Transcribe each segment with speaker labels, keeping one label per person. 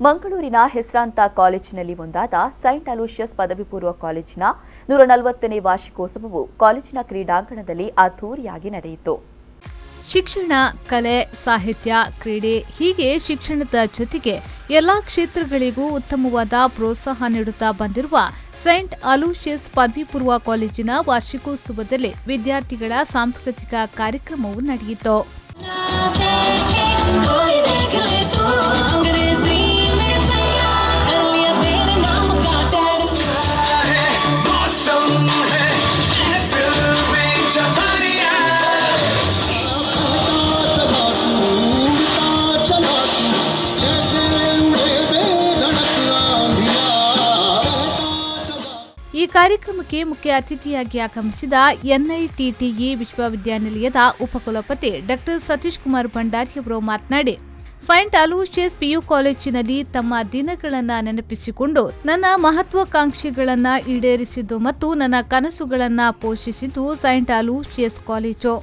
Speaker 1: ಮಂಗಳೂರಿನ ಹೆಸರಾಂತ ಕಾಲೇಜಿನಲ್ಲಿ ಒಂದಾದ ಸೈಂಟ್ ಅಲೋಷಿಯಸ್ ಪದವಿ ಪೂರ್ವ ಕಾಲೇಜಿನ 140ನೇ ವಾರ್ಷಿಕೋತ್ಸವವು ಕಾಲೇಜಿನ ಕ್ರೀಡಾಂಗಣದಲ್ಲಿ ಅದ್ದೂರಿಯಾಗಿ ನಡೆಯಿತು.
Speaker 2: ಶಿಕ್ಷಣ, ಕಲೆ, ಸಾಹಿತ್ಯ, ಕ್ರೀಡೆ ಹೀಗೆ ಶಿಕ್ಷಣದ ಜೊತೆಗೆ ಎಲ್ಲಾ ಕ್ಷೇತ್ರಗಳಿಗೂ ಉತ್ತಮವಾದ ಪ್ರೋತ್ಸಾಹ ನೀಡುತ್ತಾ ಬಂದಿರುವ ಸೈಂಟ್ ಅಲೋಷಿಯಸ್ ಪದವಿ ಪೂರ್ವ ಕಾಲೇಜಿನ ವಾರ್ಷಿಕೋತ್ಸವದಲ್ಲಿ ವಿದ್ಯಾರ್ಥಿಗಳ ಸಾಂಸ್ಕೃತಿಕ ಕಾರ್ಯಕ್ರಮವು ನಡೆಯಿತು. ಈ ಕಾರ್ಯಕ್ರಮಕ್ಕೆ ಮುಖ್ಯ ಅತಿಥಿಯಾಗಿ ಆಗಮಿಸಿದ ಎನ್ಐಟಿಟಿಇ ವಿಶ್ವವಿದ್ಯಾನಿಲಯದ ಉಪಕುಲಪತಿ ಡಾ ಸತೀಶ್ ಕುಮಾರ್ ಭಂಡಾರಿ ಅವರು ಮಾತನಾಡಿ, ಸೈಂಟ್ ಅಲೋಷಿಯಸ್ ಪಿಯು ಕಾಲೇಜಿನಲ್ಲಿ ತಮ್ಮ ದಿನಗಳನ್ನು ನೆನಪಿಸಿಕೊಂಡು ನನ್ನ ಮಹತ್ವಾಕಾಂಕ್ಷೆಗಳನ್ನು ಈಡೇರಿಸಿದ್ದು ಮತ್ತು ನನ್ನ ಕನಸುಗಳನ್ನು ಪೋಷಿಸಿದ್ದು ಸೈಂಟ್ ಅಲೋಷಿಯಸ್ ಕಾಲೇಜು.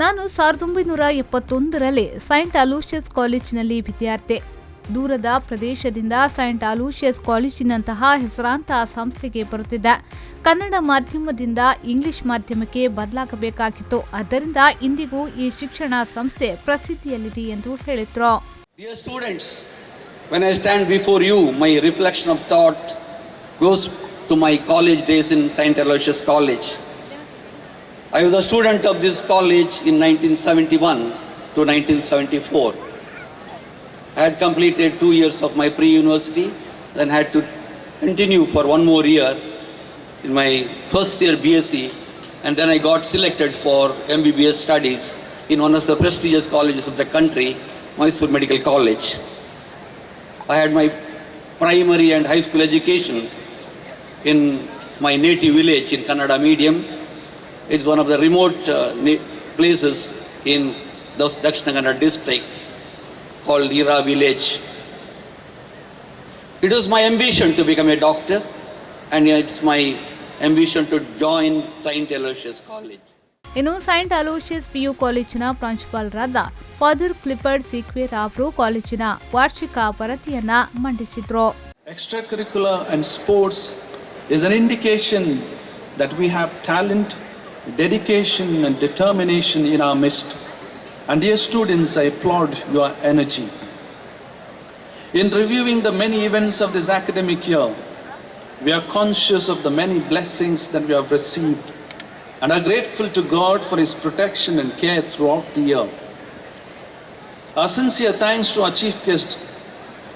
Speaker 2: ನಾನು 1971ರಲ್ಲಿ ಸೈಂಟ್ ಅಲೋಷಿಯಸ್ ಕಾಲೇಜಿನಲ್ಲಿ ವಿದ್ಯಾರ್ಥಿ. ದೂರದ ಪ್ರದೇಶದಿಂದ ಸೈಂಟ್ ಅಲೋಷಿಯಸ್ ಕಾಲೇಜಿನಂತಹ ಹೆಸರಾಂತ ಸಂಸ್ಥೆಗೆ ಬರುತ್ತಿದ್ದೆ. ಕನ್ನಡ ಮಾಧ್ಯಮದಿಂದ ಇಂಗ್ಲಿಷ್ ಮಾಧ್ಯಮಕ್ಕೆ ಬದಲಾಗಬೇಕಾಗಿತ್ತು. ಆದ್ದರಿಂದ ಇಂದಿಗೂ ಈ ಶಿಕ್ಷಣ ಸಂಸ್ಥೆ ಪ್ರಸಿದ್ಧಿಯಲ್ಲಿದೆ ಎಂದು ಹೇಳಿದರು.
Speaker 3: Dear students, when I stand before you, my reflection of thought goes to my college days in St. Aloysius College. I was a student of this college in 1971 to 1974. I had completed 2 years of my pre-university, then had to continue for one more year in my first year BSc, and then I got selected for MBBS studies in one of the prestigious colleges of the country, Mysore Medical College. I had my primary and high school education in my native village in Kannada medium. It's one of the remote places in the Dakshina Kannada district called Ira village. It was my ambition to become a doctor, and it's my ambition to join St. Aloysius College.
Speaker 2: ಇನ್ನು Saint Aloysius PU ಕಾಲೇಜಿನ ಪ್ರಾಂಶುಪಾಲರಾದ father Clifford Sequeira ಅವರು ಕಾಲೇಜಿನ ವಾರ್ಷಿಕ ವರದಿಯನ್ನ ಮಂಡಿಸಿದ್ರು.
Speaker 4: Extracurricular and sports is an indication that we have talent, dedication and determination in our midst. And dear students, I applaud your energy. In reviewing the many events of this academic year, we are conscious of the many blessings that we have received and are grateful to God for His protection and care throughout the year. Our sincere thanks to our chief guest,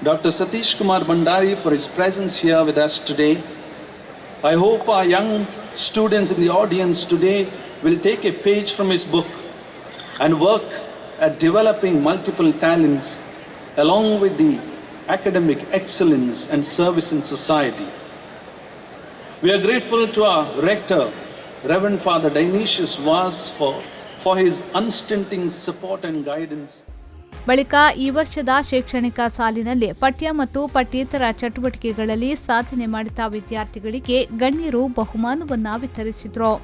Speaker 4: Dr. Satish Kumar Bhandari, for his presence here with us today. I hope our young students in the audience today will take a page from his book and work at developing multiple talents along with the academic excellence and service in society. We are grateful to our rector, Reverend Father Dionysius Vaz, for his unstinting support and guidance.
Speaker 2: ಬಳಿಕ ಈ ವರ್ಷದ ಶೈಕ್ಷಣಿಕ ಸಾಲಿನಲ್ಲಿ ಪಠ್ಯ ಮತ್ತು ಪಠ್ಯೇತರ ಚಟುವಟಿಕೆಗಳಲ್ಲಿ ಸಾಧನೆ ಮಾಡಿದ ವಿದ್ಯಾರ್ಥಿಗಳಿಗೆ ಗಣ್ಯರು ಬಹುಮಾನವನ್ನು ವಿತರಿಸಿದರು.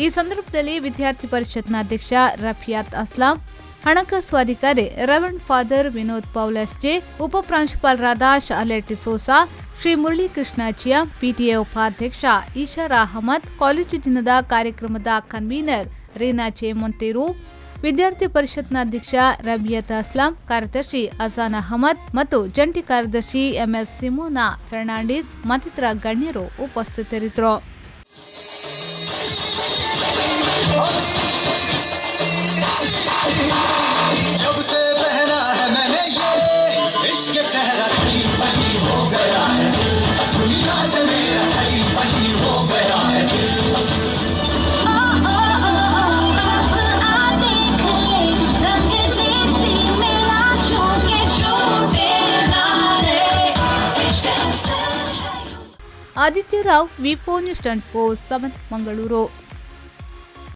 Speaker 2: ಈ ಸಂದರ್ಭದಲ್ಲಿ ವಿದ್ಯಾರ್ಥಿ ಪರಿಷತ್ನ ಅಧ್ಯಕ್ಷ ರಫಿಯಾತ್ ಅಸ್ಲಾಂ, ಹಣಕಾಸು ಅಧಿಕಾರಿ ರೆವರೆಂಡ್ ಫಾದರ್ ವಿನೋದ್ ಪೌಲಸ್-ಜೆ, ಉಪಪ್ರಾಂಶುಪಾಲರಾದ ಶಾರ್ಲೆಟ್ ಡಿಸೋಸಾ, ಶ್ರೀ ಮುರಳೀಕೃಷ್ಣಾಚಿಯಾ, ಪಿಟಿಎ ಉಪಾಧ್ಯಕ್ಷ ಈಶಾರ್ ಅಹಮದ್, ಕಾಲೇಜು ದಿನದ ಕಾರ್ಯಕ್ರಮದ ಕನ್ವೀನರ್ ರೀನಾ ಜೆ ಮೊಂತೇರು, ವಿದ್ಯಾರ್ಥಿ ಪರಿಷತ್ನ ಅಧ್ಯಕ್ಷ ರಬಿಯತ್ ಅಸ್ಲಾಂ, ಕಾರ್ಯದರ್ಶಿ ಅಜಾನ್ ಅಹಮದ್ ಮತ್ತು ಜಂಟಿ ಕಾರ್ಯದರ್ಶಿ ಎಂಎಸ್ ಸಿಮೋನಾ ಫೆರ್ನಾಂಡಿಸ್ ಮತ್ತಿತರ ಗಣ್ಯರು ಉಪಸ್ಥಿತರಿದ್ದರು.
Speaker 5: जब से पहना है मैंने ये इश्क सहरा खली पली हो गया है दिल, दुनिया से मेरा खली पली हो गया है दिल.
Speaker 2: ಆದಿತ್ಯ ರಾವ್, ವಿಫೋ ನ್ಯೂಸ್ 24/7 ಮಂಗಳೂರು.